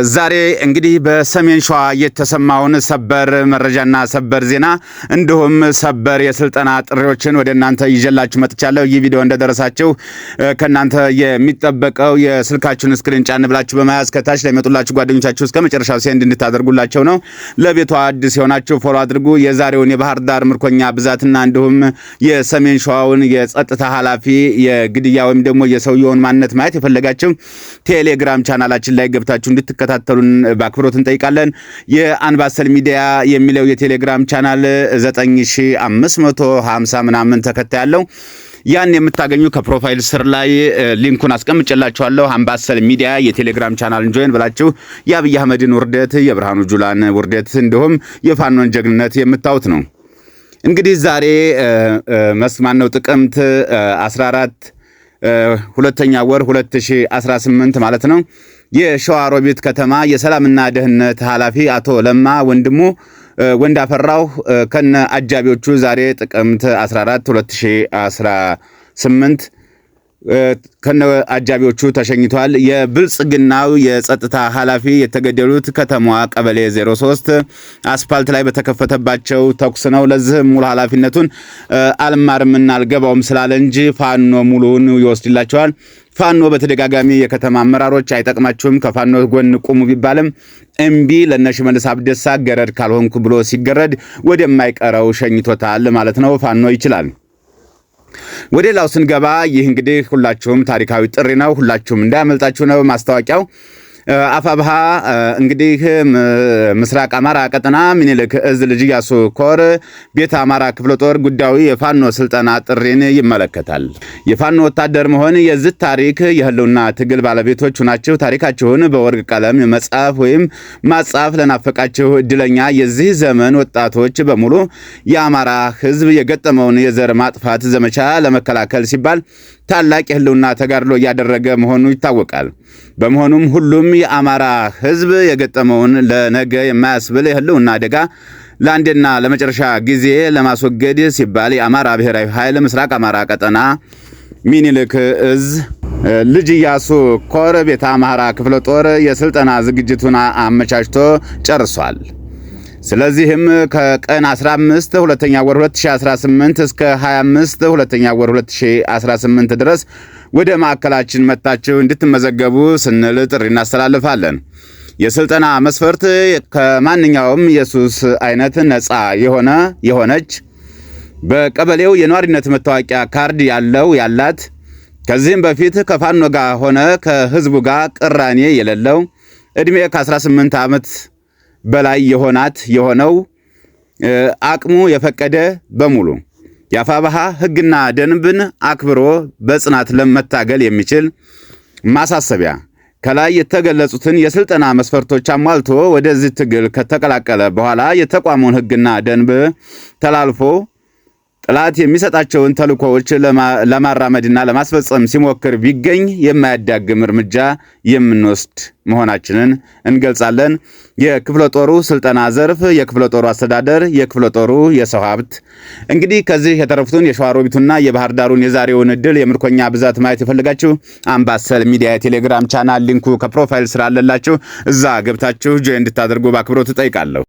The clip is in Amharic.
ዛሬ እንግዲህ በሰሜን ሸዋ የተሰማውን ሰበር መረጃና ሰበር ዜና እንዲሁም ሰበር የስልጠና ጥሪዎችን ወደ እናንተ ይዤላችሁ መጥቻለሁ። ይህ ቪዲዮ እንደደረሳችሁ ከናንተ የሚጠበቀው የስልካችሁን ስክሪን ጫን ብላችሁ በመያዝ ከታች ላይ መጡላችሁ ጓደኞቻችሁ እስከ መጨረሻው ሴንድ እንድታደርጉላቸው ነው። ለቤቱ አዲስ የሆናችሁ ፎሎ አድርጉ። የዛሬውን የባህር ዳር ምርኮኛ ብዛትና እንዲሁም የሰሜን ሸዋውን የጸጥታ ኃላፊ የግድያ ወይም ደግሞ የሰውየውን ማንነት ማየት የፈለጋችሁ ቴሌግራም ቻናላችን ላይ ገብታችሁ እንድትከታተሉን በአክብሮት እንጠይቃለን። የአንባሰል ሚዲያ የሚለው የቴሌግራም ቻናል 9550 ምናምን ተከታይ ያለው ያን የምታገኙ ከፕሮፋይል ስር ላይ ሊንኩን አስቀምጬላችኋለሁ። አምባሰል ሚዲያ የቴሌግራም ቻናልን ጆይን ብላችሁ የአብይ አህመድን ውርደት፣ የብርሃኑ ጁላን ውርደት እንዲሁም የፋኖን ጀግንነት የምታዩት ነው። እንግዲህ ዛሬ መስማነው ጥቅምት 14 ሁለተኛ ወር 2018 ማለት ነው። የሸዋሮቢት ከተማ የሰላምና ደህንነት ኃላፊ አቶ ለማ ወንድሙ ወንዳፈራው ከነ አጃቢዎቹ ዛሬ ጥቅምት 14 2018 ከነ አጃቢዎቹ ተሸኝቷል። የብልጽግናው የጸጥታ ኃላፊ የተገደሉት ከተማዋ ቀበሌ 03 አስፓልት ላይ በተከፈተባቸው ተኩስ ነው። ለዚህ ሙሉ ኃላፊነቱን አልማርምና አልገባውም ስላለ እንጂ ፋኖ ሙሉውን ይወስድላቸዋል። ፋኖ በተደጋጋሚ የከተማ አመራሮች አይጠቅማችሁም ከፋኖ ጎን ቁሙ ቢባልም እምቢ ለነሽመልስ አብደሳ ገረድ ካልሆንኩ ብሎ ሲገረድ ወደማይቀረው ሸኝቶታል ማለት ነው። ፋኖ ይችላል። ወደ ሌላው ስንገባ ይህ እንግዲህ ሁላችሁም ታሪካዊ ጥሪ ነው። ሁላችሁም እንዳያመልጣችሁ ነው ማስታወቂያው። አፋብሃ እንግዲህ ምስራቅ አማራ ቀጠና ምኒልክ እዝ ልጅ ኢያሱ ኮር ቤተ አማራ ክፍለ ጦር ጉዳዩ የፋኖ ስልጠና ጥሪን ይመለከታል። የፋኖ ወታደር መሆን የዚህ ታሪክ የህልውና ትግል ባለቤቶች ሆናችሁ ታሪካችሁን በወርቅ ቀለም መጻፍ ወይም ማጻፍ ለናፈቃችሁ እድለኛ የዚህ ዘመን ወጣቶች በሙሉ የአማራ ህዝብ የገጠመውን የዘር ማጥፋት ዘመቻ ለመከላከል ሲባል ታላቅ የህልውና ተጋድሎ እያደረገ መሆኑ ይታወቃል። በመሆኑም ሁሉም የአማራ ህዝብ የገጠመውን ለነገ የማያስብል የህልውና አደጋ ለአንድና ለመጨረሻ ጊዜ ለማስወገድ ሲባል የአማራ ብሔራዊ ኃይል ምስራቅ አማራ ቀጠና ምኒልክ እዝ ልጅ ኢያሱ ኮር ቤተ አማራ ክፍለ ጦር የስልጠና ዝግጅቱን አመቻችቶ ጨርሷል። ስለዚህም ከቀን 15 ሁለተኛ ወር 2018 እስከ 25 ሁለተኛ ወር 2018 ድረስ ወደ ማዕከላችን መጣችሁ እንድትመዘገቡ ስንል ጥሪ እናስተላልፋለን። የስልጠና መስፈርት ከማንኛውም የሱስ አይነት ነፃ የሆነች በቀበሌው የኗሪነት መታወቂያ ካርድ ያላት ከዚህም በፊት ከፋኖ ጋር ሆነ ከህዝቡ ጋር ቅራኔ የሌለው እድሜ ከ18 ዓመት በላይ የሆነው አቅሙ የፈቀደ በሙሉ የአፋብሃ ህግና ደንብን አክብሮ በጽናት ለመታገል የሚችል ማሳሰቢያ ከላይ የተገለጹትን የስልጠና መስፈርቶች አሟልቶ ወደዚህ ትግል ከተቀላቀለ በኋላ የተቋሙን ህግና ደንብ ተላልፎ ጥላት የሚሰጣቸውን ተልእኮዎች ለማራመድና ለማስፈጸም ሲሞክር ቢገኝ የማያዳግም እርምጃ የምንወስድ መሆናችንን እንገልጻለን። የክፍለ ጦሩ ስልጠና ዘርፍ፣ የክፍለ ጦሩ አስተዳደር፣ የክፍለ ጦሩ የሰው ሀብት። እንግዲህ ከዚህ የተረፉትን የሸዋሮቢቱና የባህር ዳሩን የዛሬውን እድል የምርኮኛ ብዛት ማየት የፈለጋችሁ አምባሰል ሚዲያ የቴሌግራም ቻናል ሊንኩ ከፕሮፋይል ስራ አለላችሁ። እዛ ገብታችሁ ጆይን እንድታደርጉ በአክብሮት እጠይቃለሁ።